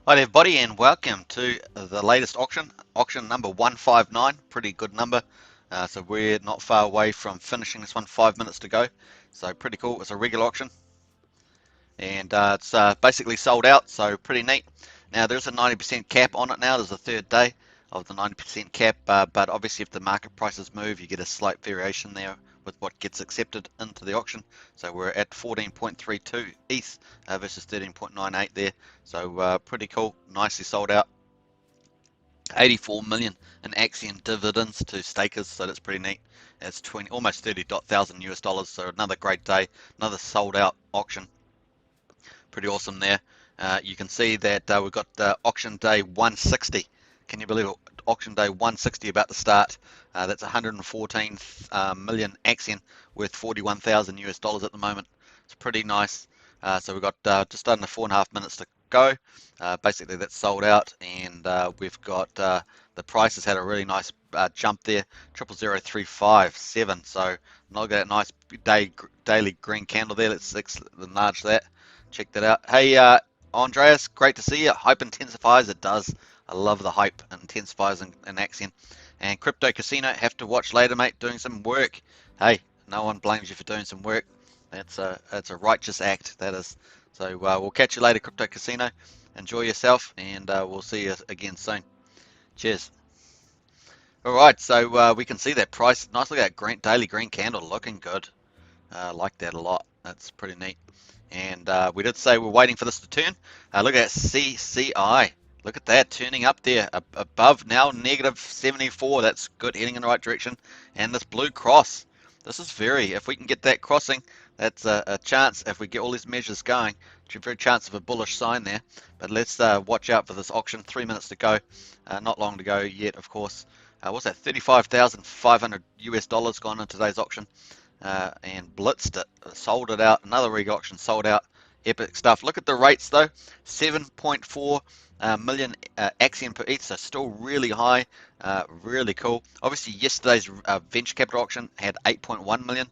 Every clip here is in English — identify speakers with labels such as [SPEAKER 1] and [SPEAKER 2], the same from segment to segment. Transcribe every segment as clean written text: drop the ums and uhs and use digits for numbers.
[SPEAKER 1] Hi everybody and welcome to the latest auction number 159, pretty good number. So we're not far away from finishing this one, 5 minutes to go. So pretty cool, it's a regular auction and it's basically sold out, so pretty neat. Now there's a 90% cap on it now, there's a third day of the 90% cap, but obviously if the market prices move you get a slight variation there with what gets accepted into the auction. So we're at 14.32 ETH versus 13.98 there, so pretty cool, nicely sold out. 84 million in Axion dividends to stakers, so that's pretty neat. It's 20, almost 30,000 US dollars, so another great day, another sold out auction. Pretty awesome there. You can see that we've got auction day 160. Can you believe it? Auction day 160 about to start. That's 114 million Axion worth 41,000 US dollars at the moment. It's pretty nice. So we've got just under 4.5 minutes to go. Basically that's sold out, and we've got the price has had a really nice jump there, 0.00357. So not got a nice daily green candle there. Let's enlarge that. Check that out. Hey, Andreas, great to see you. Hype intensifies, it does. I love the hype intensifies in Axion. And Crypto Casino, have to watch later, mate, doing some work. Hey, no one blames you for doing some work. That's a righteous act, that is. So we'll catch you later, Crypto Casino. Enjoy yourself, and we'll see you again soon. Cheers. All right, so we can see that price. Nice look at that daily green candle, looking good. Like that a lot. That's pretty neat. And we did say we're waiting for this to turn. Look at that CCI. Look at that turning up there above now negative 74. That's good, heading in the right direction. And this blue cross. This is if we can get that crossing, that's a chance. If we get all these measures going, it's a very chance of a bullish sign there. But let's watch out for this auction. 3 minutes to go. Not long to go yet, of course. What's that? 35,500 US dollars gone in today's auction. And blitzed it, sold it out. Another rig auction sold out. Epic stuff. Look at the rates though, 7.4 million Axion per ETH, so still really high, really cool. Obviously yesterday's venture capital auction had 8.1 million,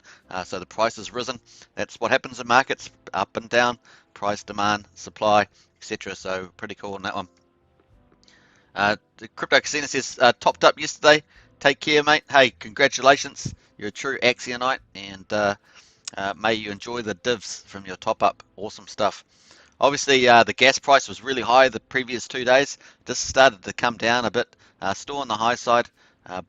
[SPEAKER 1] so the price has risen. That's what happens in markets, up and down, price, demand, supply, etc. So pretty cool on that one. The Crypto Casino says, topped up yesterday. Take care, mate. Hey, congratulations. You're a true Axionite, and may you enjoy the divs from your top up. Awesome stuff. Obviously, the gas price was really high the previous 2 days. Just started to come down a bit. Still on the high side,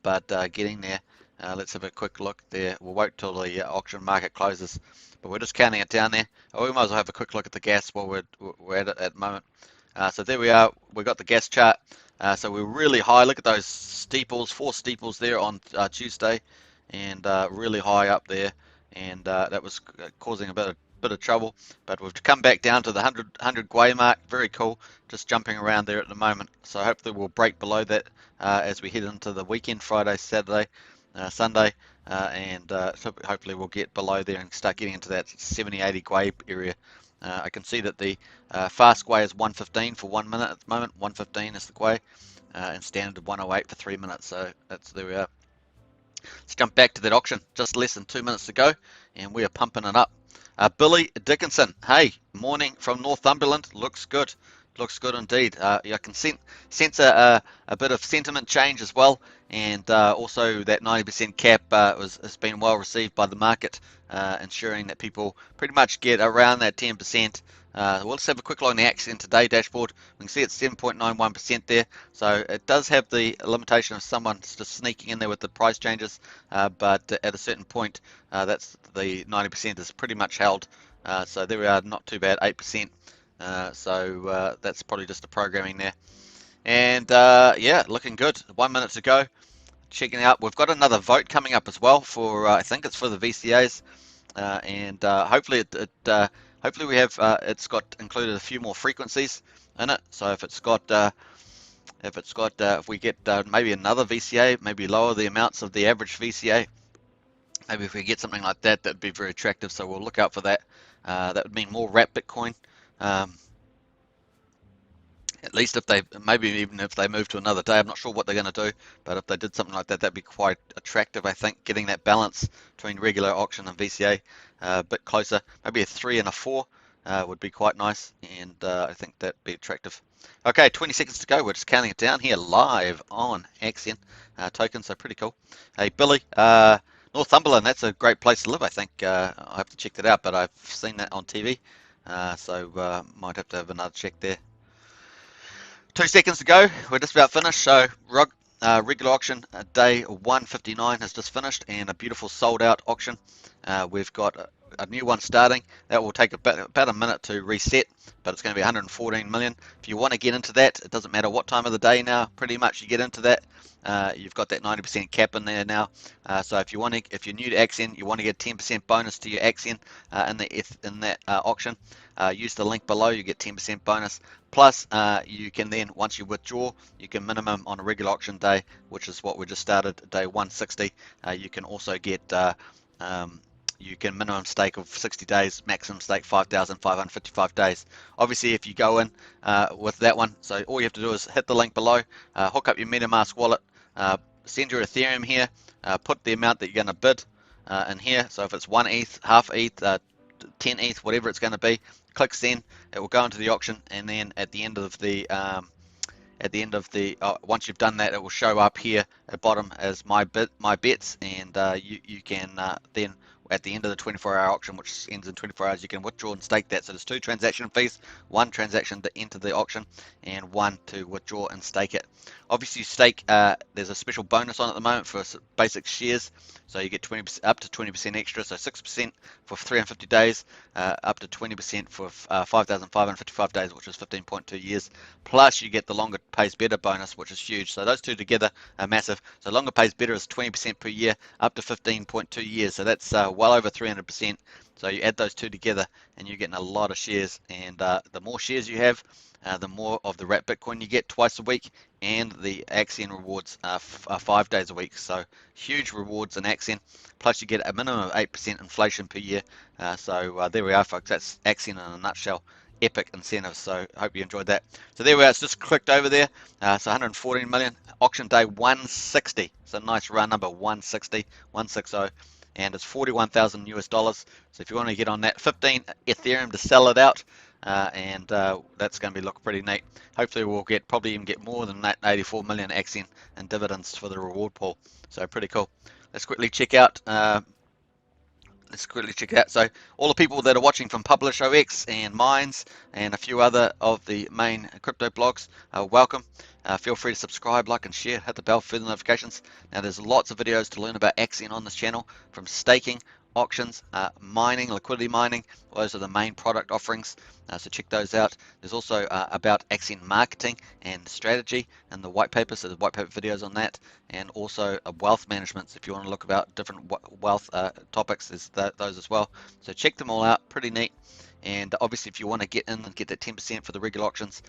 [SPEAKER 1] but getting there. Let's have a quick look there. We'll wait till the auction market closes, but we're just counting it down there. Oh, we might as well have a quick look at the gas while we're at it at the moment. So there we are. We've got the gas chart. So we're really high. Look at those steeples, 4 steeples there on Tuesday, and really high up there, and that was causing a bit of trouble. But we've come back down to the 100 Gwei mark. Very cool. Just jumping around there at the moment. So hopefully we'll break below that as we head into the weekend, Friday, Saturday, Sunday, and hopefully we'll get below there and start getting into that 70-80 Gwei area. I can see that the fast Gwei is 115 for 1 minute at the moment. 115 is the Gwei, and standard 108 for 3 minutes. So there we are. Let's jump back to that auction. Just less than 2 minutes to go, and we are pumping it up. Billy Dickinson, hey, morning from Northumberland. Looks good. Looks good indeed. I can sense a bit of sentiment change as well, and also that 90% cap has been well received by the market, ensuring that people pretty much get around that 10%. Well, let's have a quick look on the AXN today dashboard. We can see it's 7.91% there, so it does have the limitation of someone just sneaking in there with the price changes, but at a certain point, that's the 90% is pretty much held. So there we are, not too bad, 8%. So that's probably just the programming there. And yeah, looking good. 1 minute to go. Checking out, we've got another vote coming up as well for I think it's for the VCAs, and hopefully hopefully we have it's got included a few more frequencies in it. So if we get maybe another VCA, maybe lower the amounts of the average VCA. Maybe if we get something like that, that'd be very attractive. So we'll look out for that. That would mean more wrap Bitcoin. At least if they, maybe even if they move to another day, I'm not sure what they're going to do, but if they did something like that, that'd be quite attractive, I think, getting that balance between regular auction and VCA a bit closer. Maybe a 3 and a 4 would be quite nice, and I think that'd be attractive. Okay, 20 seconds to go. We're just counting it down here live on Axion token, so pretty cool. Hey, Billy, Northumberland, that's a great place to live, I think. I have to check that out, but I've seen that on TV, so might have to have another check there. 2 seconds to go. We're just about finished. So regular auction day 159 has just finished, and a beautiful sold out auction. We've got a new one starting. That will take about a minute to reset, but it's going to be 114 million. If you want to get into that, it doesn't matter what time of the day now. Pretty much you get into that. You've got that 90% cap in there now. So if you're new to Axion, you want to get 10% bonus to your Axion in that auction. Use the link below. You get 10% bonus. Plus, you can then, once you withdraw, you can minimum on a regular auction day, which is what we just started, day 160. You can also get you can minimum stake of 60 days, maximum stake 5,555 days. Obviously, if you go in with that one, so all you have to do is hit the link below, hook up your MetaMask wallet, send your Ethereum here, put the amount that you're going to bid in here. So if it's 1 ETH, half ETH, 10 ETH, whatever it's going to be, click send. It will go into the auction, and then at the end of the once you've done that, it will show up here at bottom as my bets, and you can then at the end of the 24-hour auction, which ends in 24 hours, you can withdraw and stake that. So there's 2 transaction fees, 1 transaction to enter the auction and 1 to withdraw and stake it. Obviously, you stake, there's a special bonus on at the moment for basic shares, so you get 20% up to 20% extra, so 6% for 350 days, up to 20% for 5,555 days, which is 15.2 years. Plus, you get the longer pays better bonus, which is huge. So those two together are massive. So longer pays better is 20% per year, up to 15.2 years. So that's well over 300%. So you add those two together, and you're getting a lot of shares. And the more shares you have, the more of the wrapped Bitcoin you get twice a week, and the Axion rewards are 5 days a week. So huge rewards in Axion. Plus, you get a minimum of 8% inflation per year. So there we are, folks. That's Axion in a nutshell. Epic incentives. So I hope you enjoyed that. So there we are. It's just clicked over there. So 114 million. Auction day 160. So nice round number 160, 160. And it's 41,000 US dollars. So if you want to get on that, 15 Ethereum to sell it out. And that's going to be look pretty neat. Hopefully we'll probably even get more than that 84 million Axion in dividends for the reward pool. So pretty cool. Let's quickly check out. So all the people that are watching from PublishOX and Minds and a few other of the main crypto blogs, welcome. Feel free to subscribe, like, and share. Hit the bell for the notifications. Now there's lots of videos to learn about Axion on this channel, from staking, auctions, mining, liquidity mining. Those are the main product offerings, so check those out. There's also about Axion marketing and strategy and the white paper, so there's white paper videos on that, and also wealth management. So if you want to look about different wealth topics, there's those as well. So check them all out, pretty neat. And obviously, if you want to get in and get that 10% for the regular auctions,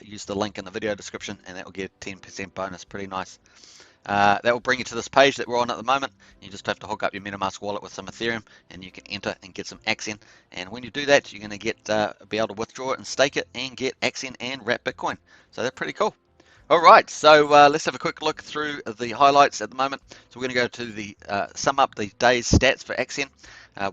[SPEAKER 1] use the link in the video description, and that will get 10% bonus. Pretty nice. That will bring you to this page that we're on at the moment. You just have to hook up your MetaMask wallet with some Ethereum, and you can enter and get some Axion. And when you do that, you're going to be able to withdraw it and stake it and get Axion and wrap Bitcoin. So that's pretty cool. All right, so let's have a quick look through the highlights at the moment. So we're going to go to the sum up the day's stats for Axion.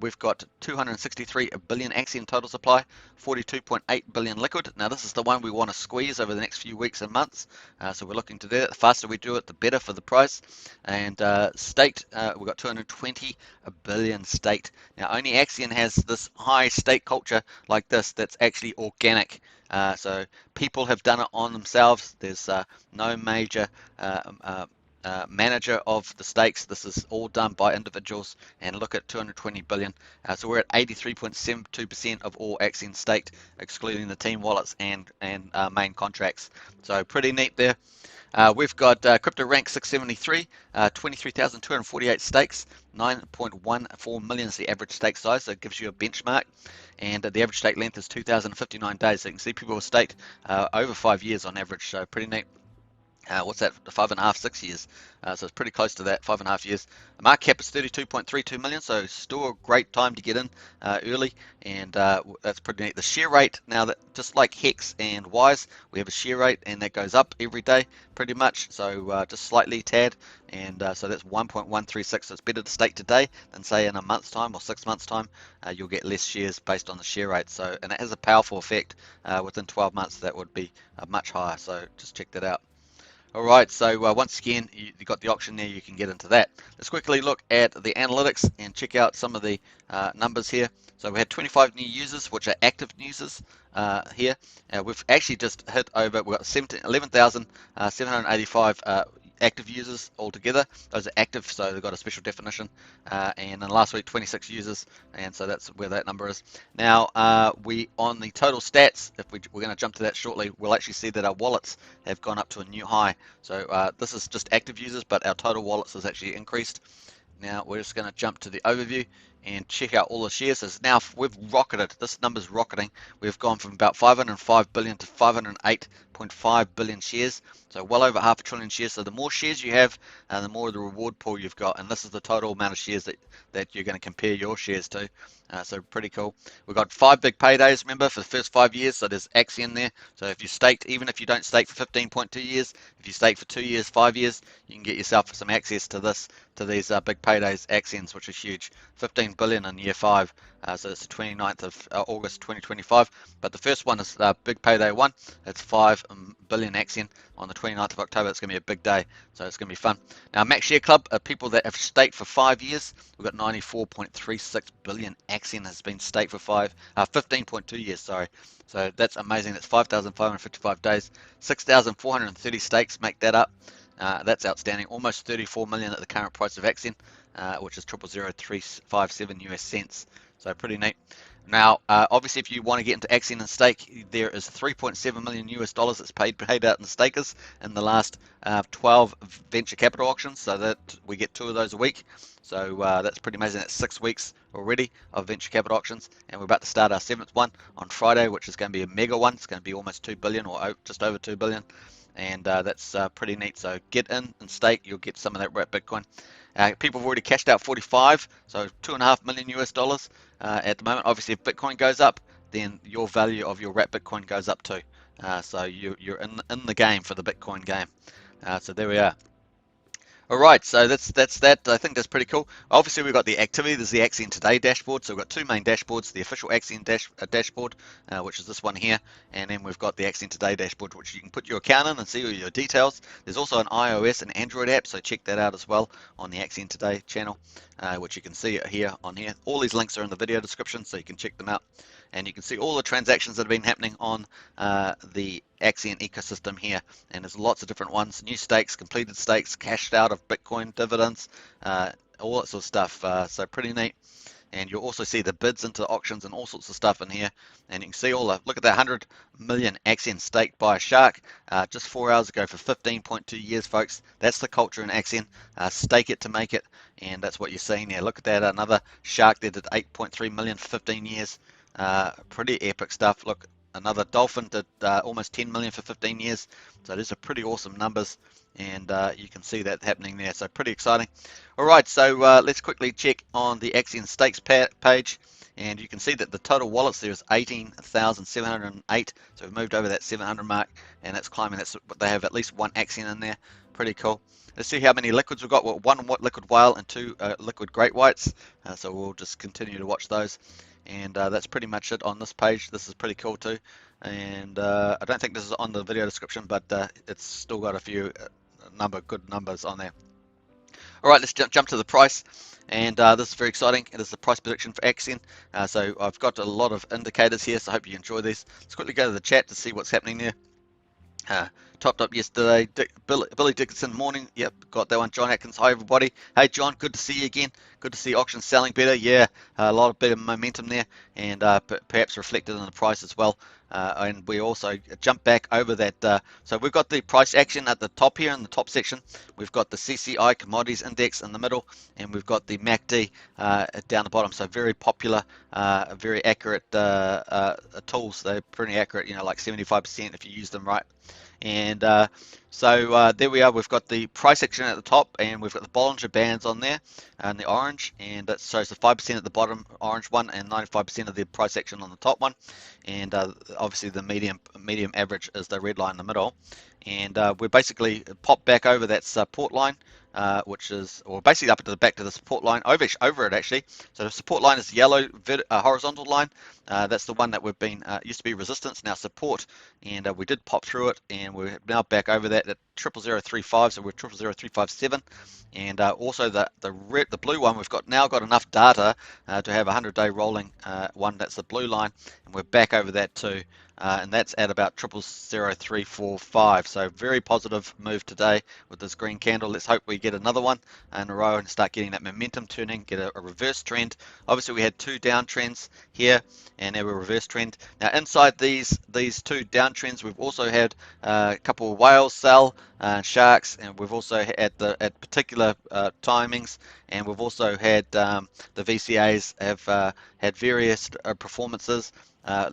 [SPEAKER 1] We've got 263 billion Axion total supply, 42.8 billion liquid. Now this is the one we want to squeeze over the next few weeks and months. So we're looking to do that. The faster we do it, the better for the price. And staked, we've got 220 billion staked. Now only Axion has this high stake culture like this that's actually organic. So people have done it on themselves. There's no major manager of the stakes. This is all done by individuals, and look at 220 billion. So we're at 83.72% of all Axion staked, excluding the team wallets and main contracts. So pretty neat there. We've got crypto rank 673, 23,248 stakes, 9.14 million is the average stake size, so it gives you a benchmark. And the average stake length is 2,059 days. So you can see people are staked over 5 years on average, so pretty neat. What's that? 5.5, 6 years. So it's pretty close to that, 5.5 years. The market cap is 32.32 million, so still a great time to get in early, and that's pretty neat. The share rate now, that just like Hex and Wise, we have a share rate, and that goes up every day, pretty much. So just slightly tad, and so that's 1.136. So it's better to stake today than say in a month's time or 6 months' time. You'll get less shares based on the share rate. So, and it has a powerful effect. Within 12 months, that would be much higher. So just check that out. All right, so once again, you've got the option there, you can get into that. Let's quickly look at the analytics and check out some of the numbers here. So we had 25 new users, which are active users here. We've actually just hit over, we've got 11,785 active users altogether. Those are active, so they've got a special definition. And in last week, 26 users, and so that's where that number is. Now, we on the total stats, if we're going to jump to that shortly, we'll actually see that our wallets have gone up to a new high. So this is just active users, but our total wallets has actually increased. Now we're just going to jump to the overview and check out all the shares. So now we've rocketed. This number's rocketing. We've gone from about 505 billion to 508.5 billion shares. So well over half a trillion shares. So the more shares you have, the more the reward pool you've got. And this is the total amount of shares that you're going to compare your shares to. So pretty cool. We've got 5 big paydays, remember, for the first 5 years. So there's Axion there. So if you staked, even if you don't stake for 15.2 years, if you stake for 2 years, 5 years, you can get yourself some access to this, to these big paydays, Axions, which is huge. 15 billion in year 5, so it's the 29th of August 2025. But the first one is big payday 1. It's 5 billion Axion on the 29th of October. It's going to be a big day, so it's going to be fun. Now, Max Share Club, people that have staked for 5 years, we've got 94.36 billion Axion has been staked for 15.2 years, sorry. So that's amazing. That's 5,555 days. 6,430 stakes make that up. That's outstanding. Almost 34 million at the current price of Axion, which is 0.00357 US cents. So pretty neat. Now, obviously, if you want to get into Axion and stake, there is 3.7 million US dollars that's paid out in the stakers in the last 12 venture capital auctions. So that we get 2 of those a week. So that's pretty amazing. That's 6 weeks already of venture capital auctions, and we're about to start our 7th one on Friday, which is going to be a mega one. It's going to be almost 2 billion or just over 2 billion. And that's pretty neat. So get in and stake. You'll get some of that wrapped Bitcoin. People have already cashed out 45, so 2.5 million US dollars at the moment. Obviously, if Bitcoin goes up, then your value of your wrapped Bitcoin goes up too. So you're in the game for the Bitcoin game. So there we are. All right, so that's that. I think that's pretty cool. Obviously, we've got the activity. There's the Axion Today dashboard. So we've got 2 main dashboards: the official Axion dashboard, which is this one here, and then we've got the Axion Today dashboard, which you can put your account in and see all your details. There's also an iOS and Android app, so check that out as well on the Axion Today channel, which you can see here on here. All these links are in the video description, so you can check them out. And you can see all the transactions that have been happening on the Axion ecosystem here, and there's lots of different ones: new stakes, completed stakes, cashed out of Bitcoin dividends, all that sort of stuff. So pretty neat. And you'll also see the bids into auctions and all sorts of stuff in here. And you can see all the, look at that 100 million Axion staked by a shark just 4 hours ago for 15.2 years, folks. That's the culture in Axion. Stake it to make it, and that's what you're seeing there. Look at that, another shark there did 8.3 million for 15 years. Pretty epic stuff. Look, another dolphin did almost 10 million for 15 years. So these are pretty awesome numbers, and you can see that happening there. So pretty exciting. All right, so let's quickly check on the Axion stakes page, and you can see that the total wallets there is 18,708. So we've moved over that 700 mark, and that's climbing. They have at least 1 Axion in there. Pretty cool. Let's see how many liquids we've got. Well, 1 liquid whale and 2 liquid great whites. So we'll just continue to watch those. And that's pretty much it on this page. This is pretty cool too. And I don't think this is on the video description, but it's still got a few good numbers on there. All right, let's jump to the price. And this is very exciting. It is the price prediction for Axion. So I've got a lot of indicators here, so I hope you enjoy these. Let's quickly go to the chat to see what's happening there. Topped up yesterday. Billy Dickinson, morning. Yep, got that one. John Atkins, hi everybody. Hey John, good to see you again. Good to see auctions selling better. Yeah, a lot of better momentum there, and perhaps reflected in the price as well. And we also jump back over that. So we've got the price action at the top here in the top section. We've got the CCI Commodities Index in the middle, and we've got the MACD down the bottom. So very popular, very accurate tools. They're pretty accurate, you know, like 75% if you use them right. And there we are. We've got the price action at the top, and we've got the Bollinger Bands on there, and the orange, and that shows the 5% at the bottom, orange one, and 95% of the price action on the top one. And obviously the medium average is the red line in the middle. And we're basically popped back over that support line, which is, or basically up to the back to the support line, over it actually. So the support line is the yellow horizontal line. That's the one that we've been used to be resistance, now support, and we did pop through it, and we're now back over that at 00035, so we're 000357. And also the blue one, we've now got enough data to have a 100-day rolling one. That's the blue line, and we're back over that too. And that's at about 0000345. So very positive move today with this green candle. Let's hope we get another one in a row and start getting that momentum turning, get a reverse trend. Obviously we had two downtrends here, and now we're reverse trend. Now inside these two downtrends, we've also had a couple of whales sell, sharks, and we've also had at particular timings, and we've also had the VCAs have had various performances.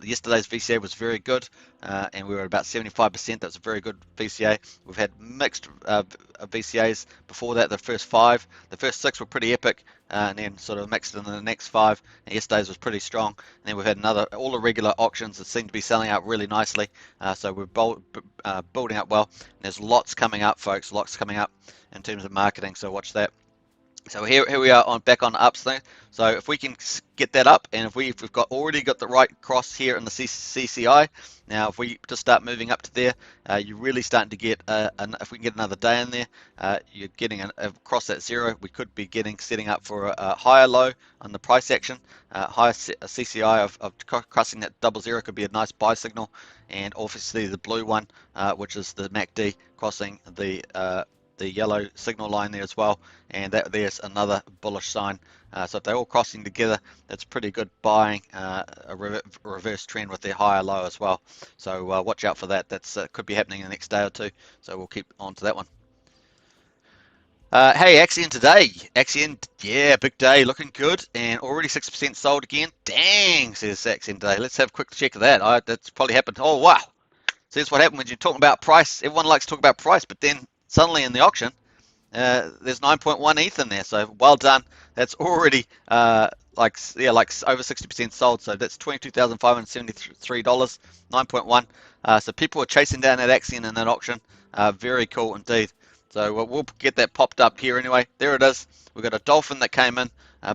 [SPEAKER 1] Yesterday's VCA was very good, and we were at about 75%. That's a very good VCA. We've had mixed VCAs before that. The first 6 were pretty epic, and then sort of mixed in the next 5. And yesterday's was pretty strong. And then we've had all the regular auctions that seem to be selling out really nicely. So we're building up well. And there's lots coming up, folks. Lots coming up in terms of marketing. So watch that. So here we are back on the upswing. So if we can get that up, and if we've already got the right cross here in the CCI, now if we just start moving up to there, you're really starting to get, if we can get another day in there, you're getting across that zero. We could be setting up for a higher low on the price action, higher CCI of crossing that 00 could be a nice buy signal, and obviously the blue one, which is the MACD, crossing the yellow signal line there as well, and there's another bullish sign. So if they're all crossing together, that's pretty good buying, a reverse trend with their higher low as well. So watch out for that. That's could be happening in the next day or two, so we'll keep on to that one. Hey, Axion today. Axion, yeah, big day, looking good, and already 6% sold again. Dang, says Axion today. Let's have a quick check of that. That's probably happened. Oh, wow. So that's what happened when you're talking about price. Everyone likes to talk about price, but then suddenly in the auction, there's 9.1 ETH in there. So well done. That's already like over 60% sold. So that's $22,573, 9.1. So people are chasing down that Axion in that auction. Very cool indeed. So we'll get that popped up here anyway. There it is. We've got a dolphin that came in,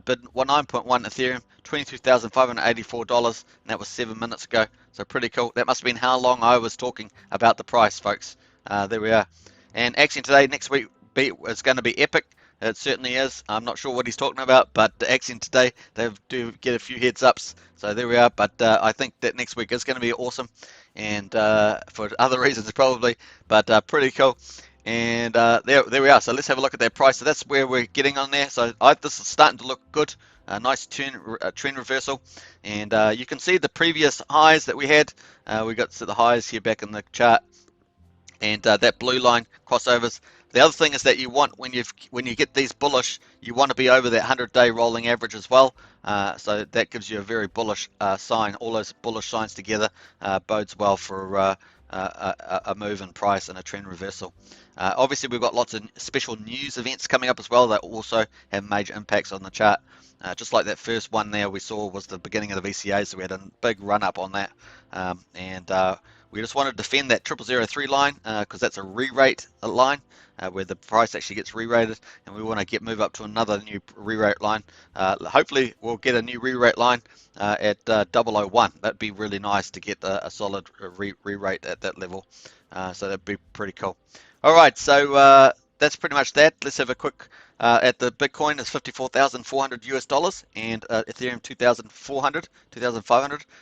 [SPEAKER 1] bid 9.1 Ethereum, $22,584, and that was 7 minutes ago. So pretty cool. That must have been how long I was talking about the price, folks. There we are. And Axion today, next week, is going to be epic. It certainly is. I'm not sure what he's talking about, but Axion today, they do get a few heads ups. So there we are. But I think that next week is going to be awesome, and for other reasons probably, but pretty cool. And there we are. So let's have a look at that price. So that's where we're getting on there. So this is starting to look good. A nice trend reversal. And you can see the previous highs that we had. We got to the highs here back in the chart. And that blue line crossovers. The other thing is that you want, when you get these bullish, you want to be over that 100-day rolling average as well. So that gives you a very bullish sign. All those bullish signs together bodes well for a move in price and a trend reversal. Obviously, we've got lots of special news events coming up as well that also have major impacts on the chart. Just like that first one there we saw was the beginning of the VCA, so we had a big run up on that. We just want to defend that 0003 line because that's a re-rate line where the price actually gets re-rated, and we want to move up to another new re-rate line. Hopefully we'll get a new re-rate line at 001. That'd be really nice to get a solid re-rate at that level. So that'd be pretty cool. All right, so that's pretty much that. Let's have a quick at the Bitcoin is $54,400 and Ethereum 2,500.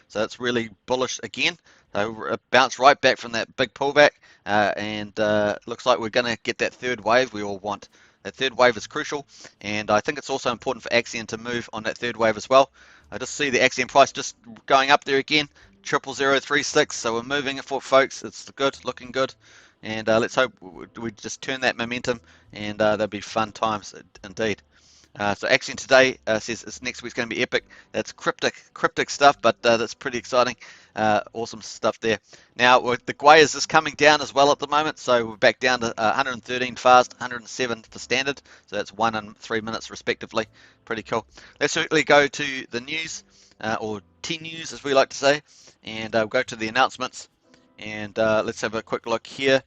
[SPEAKER 1] So that's really bullish again. So bounce right back from that big pullback, and looks like we're going to get that third wave we all want. That third wave is crucial, and I think it's also important for Axion to move on that third wave as well. I just see the Axion price just going up there again, 00036. So we're moving it for folks. It's good, looking good. And let's hope we just turn that momentum, and there'll be fun times indeed. So Axion today says it's next week's going to be epic. That's cryptic stuff, but that's pretty exciting. Awesome stuff there. Now the Gwei is coming down as well at the moment, so we're back down to 113 fast, 107 for standard. So that's 1 and 3 minutes respectively. Pretty cool. Let's quickly go to the news, or T news as we like to say, and we'll go to the announcements. And let's have a quick look here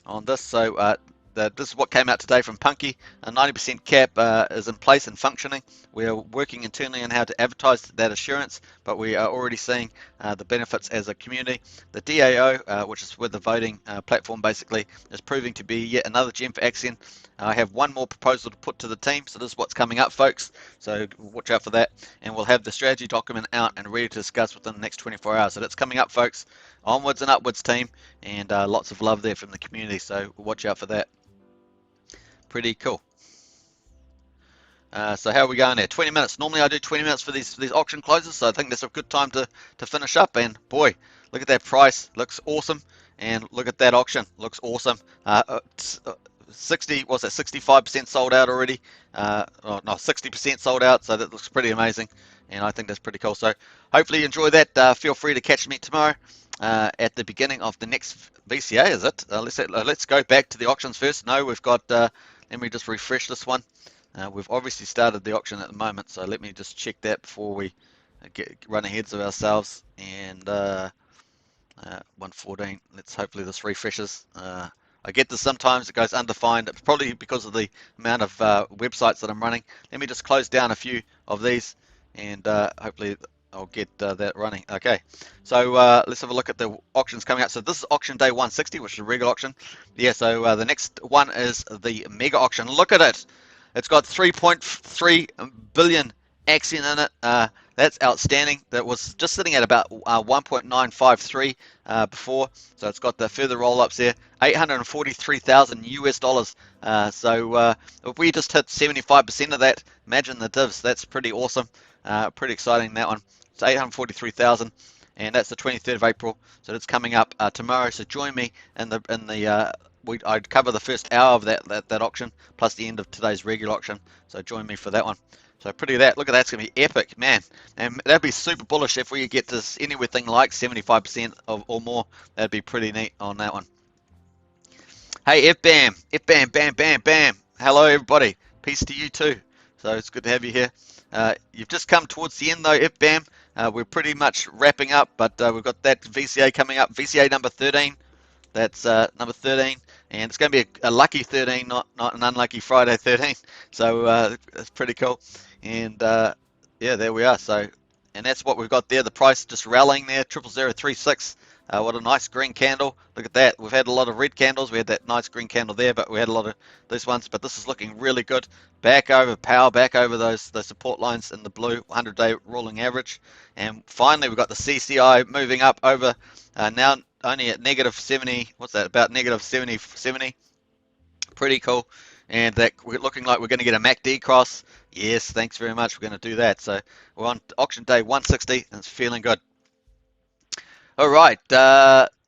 [SPEAKER 1] on this. So this is what came out today from Punky. A 90% cap is in place and functioning. We are working internally on how to advertise that assurance, but we are already seeing the benefits as a community. The DAO, which is with the voting platform basically, is proving to be yet another gem for Axion. I have one more proposal to put to the team, so this is what's coming up, folks. So watch out for that, and we'll have the strategy document out and ready to discuss within the next 24 hours. So that's coming up, folks. Onwards and upwards, team, and lots of love there from the community. So watch out for that. Pretty cool. So how are we going there? 20 minutes. Normally I do 20 minutes for these auction closes, so I think that's a good time to finish up. And boy, look at that price. Looks awesome. And look at that auction. Looks awesome. 65% sold out already. Oh, no, 60% sold out. So that looks pretty amazing. And I think that's pretty cool. So hopefully you enjoy that. Feel free to catch me tomorrow at the beginning of the next VCA, is it? Let's go back to the auctions first. No, we've got... let me just refresh this one. We've obviously started the auction at the moment, so let me just check that before we run ahead of ourselves. And 114. Hopefully this refreshes. I get this sometimes, it goes undefined. It's probably because of the amount of websites that I'm running. Let me just close down a few of these, and hopefully I'll get that running. Okay, so let's have a look at the auctions coming up. So this is auction day 160, which is a regular auction. Yeah, so the next one is the mega auction. Look at it. It's got 3.3 billion Axion in it. That's outstanding. That was just sitting at about 1.953 before. So it's got the further roll-ups there. 843,000 US dollars. So if we just hit 75% of that, imagine the divs. That's pretty awesome. Pretty exciting, that one. It's 843,000, and that's the 23rd of April. So it's coming up tomorrow. So join me in the I'd cover the first hour of that auction plus the end of today's regular auction. So join me for that one. So pretty that. Look at that. It's gonna be epic, man. And that'd be super bullish if we get this anything like 75% or more. That'd be pretty neat on that one. Hey, FBAM, bam, bam, bam. Hello, everybody. Peace to you too. So it's good to have you here. You've just come towards the end though, FBAM. We're pretty much wrapping up, but we've got that VCA coming up. VCA number 13. That's number 13, and it's going to be a lucky 13, not an unlucky Friday 13. So it's pretty cool. And yeah, there we are. So, and that's what we've got there. The price just rallying there, 00036. What a nice green candle. Look at that. We've had a lot of red candles. We had that nice green candle there, but we had a lot of these ones. But this is looking really good. Back over power, back over those support lines in the blue, 100-day rolling average. And finally, we've got the CCI moving up over now only at negative 70. What's that? About negative 70. Pretty cool. And that we're looking like we're going to get a MACD cross. Yes, thanks very much. We're going to do that. So we're on auction day 160, and it's feeling good. All right,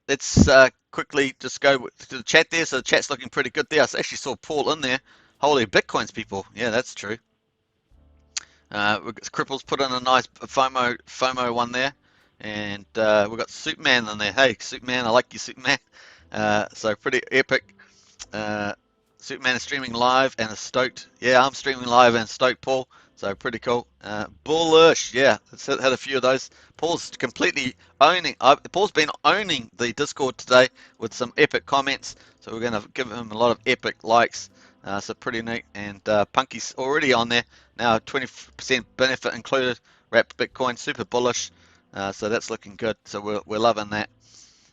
[SPEAKER 1] let's quickly just go to the chat there. So the chat's looking pretty good there. I actually saw Paul in there. Holy Bitcoins, people. Yeah, that's true. Cripples put in a nice FOMO one there. And we've got Superman in there. Hey, Superman, I like you, Superman. So pretty epic. Superman is streaming live and is stoked. Yeah, I'm streaming live and stoked, Paul. So pretty cool. Bullish, yeah. Let's hit a few of those. Paul's completely owning. Paul's been owning the Discord today with some epic comments. So we're going to give him a lot of epic likes. So pretty neat. And Punky's already on there now. 20% benefit included. Wrapped Bitcoin, super bullish. So that's looking good. So we're loving that.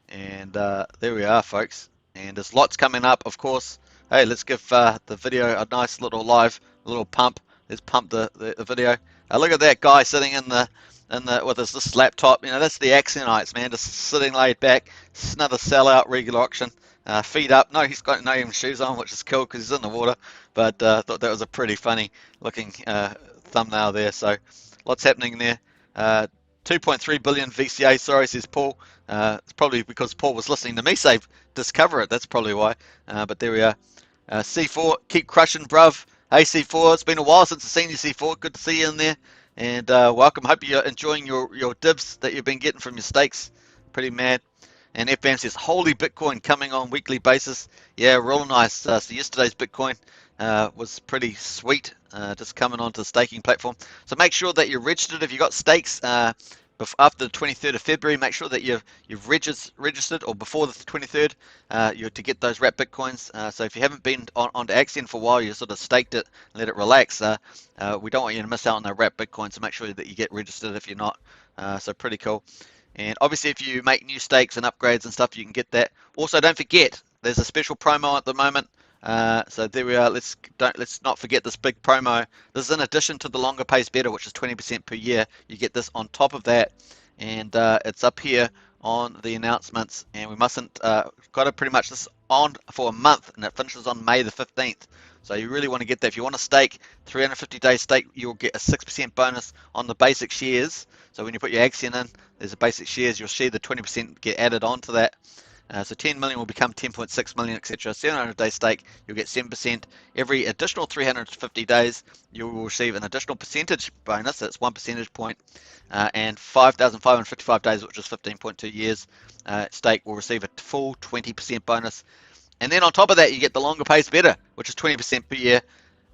[SPEAKER 1] And there we are, folks. And there's lots coming up, of course. Hey, let's give the video a nice little little pump. Let's pump the video. Look at that guy sitting in the with this laptop. You know, that's the Axionites, man, just sitting laid back. It's another sellout regular auction. Feet up. No, he's got no even shoes on, which is cool because he's in the water. But thought that was a pretty funny looking thumbnail there. So lots happening there. 2.3 billion VCA. Sorry, says Paul. It's probably because Paul was listening to me say discover it. That's probably why. But there we are. C4, keep crushing, bruv. Hey C4, it's been a while since I've seen you, C4. Good to see you in there, and welcome. Hope you're enjoying your dibs that you've been getting from your stakes. Pretty mad. And FBAM says, holy Bitcoin coming on weekly basis. Yeah, real nice. So yesterday's Bitcoin was pretty sweet, just coming onto the staking platform. So make sure that you're registered if you got stakes. After the 23rd of February, make sure that you've registered, or before the 23rd, you're to get those wrap bitcoins. So if you haven't been onto Axion for a while, you sort of staked it, let it relax. We don't want you to miss out on the wrap bitcoin, so make sure that you get registered if you're not. So pretty cool. And obviously, if you make new stakes and upgrades and stuff, you can get that. Also, don't forget, there's a special promo at the moment. So there we are. Let's not forget this big promo. This is in addition to the longer pays better, which is 20% per year. You get this on top of that, and it's up here on the announcements. And we mustn't got to pretty much this on for a month, and it finishes on May the 15th. So you really want to get that. If you want to stake 350-day stake, you'll get a 6% bonus on the basic shares. So when you put your Axion in, there's a basic shares. You'll see the 20% get added onto that. So 10 million will become 10.6 million, etc. 700-day stake, you'll get 7%. Every additional 350 days, you will receive an additional percentage bonus. That's 1 percentage point. And 5,555 days, which is 15.2 years, stake will receive a full 20% bonus. And then on top of that, you get the longer pays better, which is 20% per year,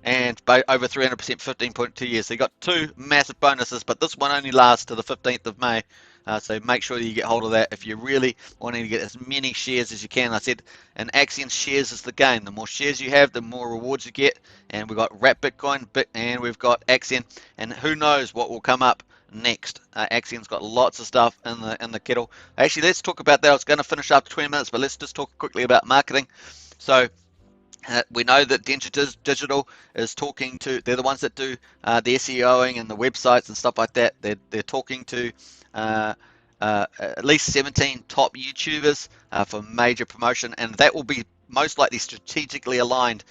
[SPEAKER 1] and by over 300%, 15.2 years. So you got two massive bonuses, but this one only lasts to the 15th of May. So make sure you get hold of that if you're really wanting to get as many shares as you can. I said, in Axion, shares is the game. The more shares you have, the more rewards you get. And we've got Wrap Bitcoin, and we've got Axion, and who knows what will come up next. Axion's got lots of stuff in the kettle. Actually, let's talk about that. I was going to finish after 20 minutes, but let's just talk quickly about marketing. So we know that Digital is talking to, they're the ones that do the SEOing and the websites and stuff like that. They're talking to at least 17 top YouTubers for major promotion, and that will be most likely strategically aligned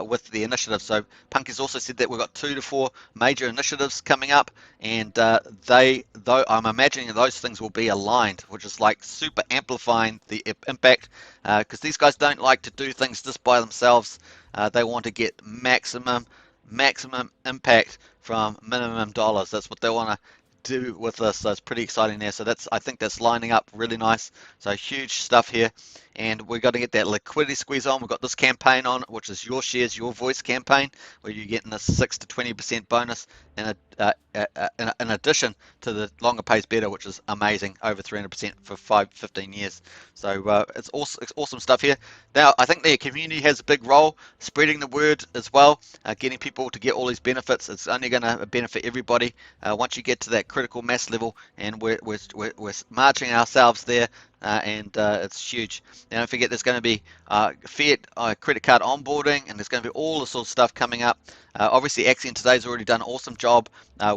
[SPEAKER 1] with the initiative. So Punk has also said that we've got 2 to 4 major initiatives coming up, and though I'm imagining those things will be aligned, which is like super amplifying the impact, because these guys don't like to do things just by themselves. They want to get maximum impact from minimum dollars. That's what they want to do with this. So it's pretty exciting there. So I think that's lining up really nice. So huge stuff here, and we've got to get that liquidity squeeze on. We've got this campaign on, which is your shares, your voice campaign, where you're getting a 6 to 20% bonus in addition to the longer pays better, which is amazing, over 300% for 15 years. So it's awesome stuff here. Now I think the community has a big role spreading the word as well, getting people to get all these benefits. It's only going to benefit everybody once you get to that critical mass level, and we're marching ourselves there, and it's huge. Now don't forget, there's going to be fiat credit card onboarding, and there's going to be all this sort of stuff coming up. Obviously Axion today's already done an awesome job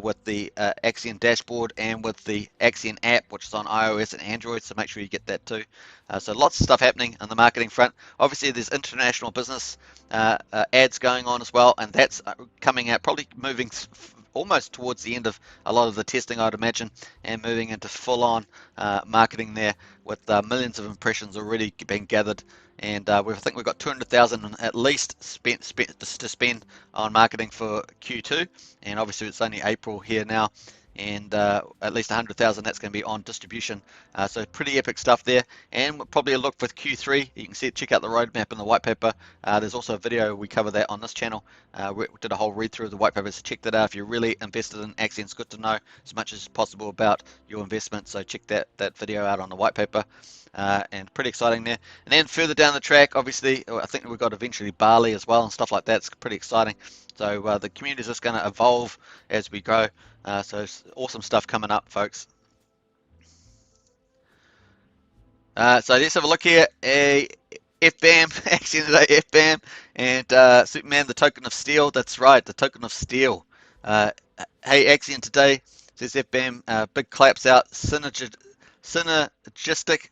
[SPEAKER 1] with the Axion dashboard and with the Axion app, which is on iOS and Android, so make sure you get that too. So lots of stuff happening on the marketing front. Obviously there's international business ads going on as well, and that's coming out, probably moving almost towards the end of a lot of the testing, I'd imagine, and moving into full-on marketing there, with millions of impressions already being gathered. And I think we've got 200,000 at least to spend on marketing for Q2, and obviously it's only April here now, and at least 100,000 that's going to be on distribution. So pretty epic stuff there, and probably a look with Q3. You can see, check out the roadmap in the white paper. There's also a video, we cover that on this channel. We did a whole read through of the white paper, so check that out if you're really invested in Axion. It's good to know as much as possible about your investment, so check that video out on the white paper. And pretty exciting there. And then further down the track, obviously, I think we've got eventually Bali as well and stuff like that. It's pretty exciting. So the community is just going to evolve as we go. So it's awesome stuff coming up, folks. So let's have a look here. FBAM, Axion today, FBAM, and Superman, the token of steel. That's right, the token of steel. Hey, Axion today, says FBAM, big claps out, synergistic.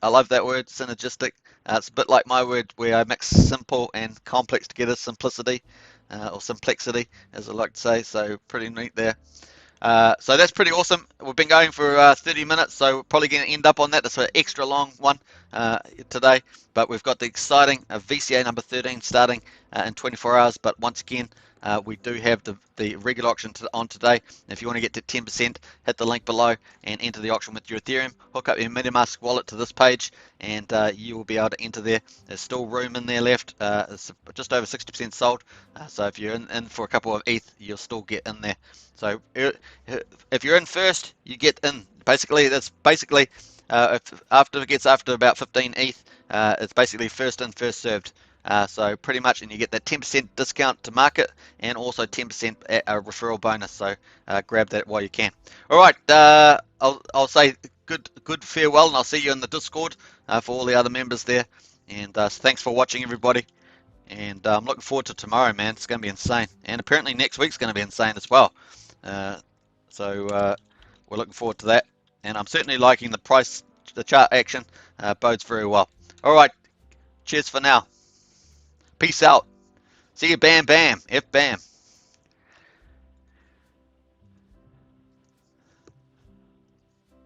[SPEAKER 1] I love that word, synergistic. It's a bit like my word where I mix simple and complex together, simplicity, or simplexity, as I like to say. So pretty neat there. So that's pretty awesome. We've been going for 30 minutes, so we're probably going to end up on that. That's an extra long one. today, but we've got the exciting VCA number 13 starting in 24 hours. But once again, we do have the regular auction on today. If you want to get to 10%, hit the link below and enter the auction with your Ethereum. Hook up your MetaMask wallet to this page, and you will be able to enter there. There's still room in there left. It's just over 60% sold. So if you're in for a couple of ETH, you'll still get in there. So if you're in first, you get in. Basically, that's basically after about 15 ETH, it's basically first in, first served. So pretty much, and you get that 10% discount to market, and also 10% referral bonus. So grab that while you can. All right, I'll say good farewell, and I'll see you in the Discord for all the other members there. And thanks for watching, everybody. And I'm looking forward to tomorrow, man. It's going to be insane. And apparently next week's going to be insane as well. So we're looking forward to that. And I'm certainly liking the chart action. Bodes very well. All right. Cheers for now. Peace out. See you, bam, bam. F bam.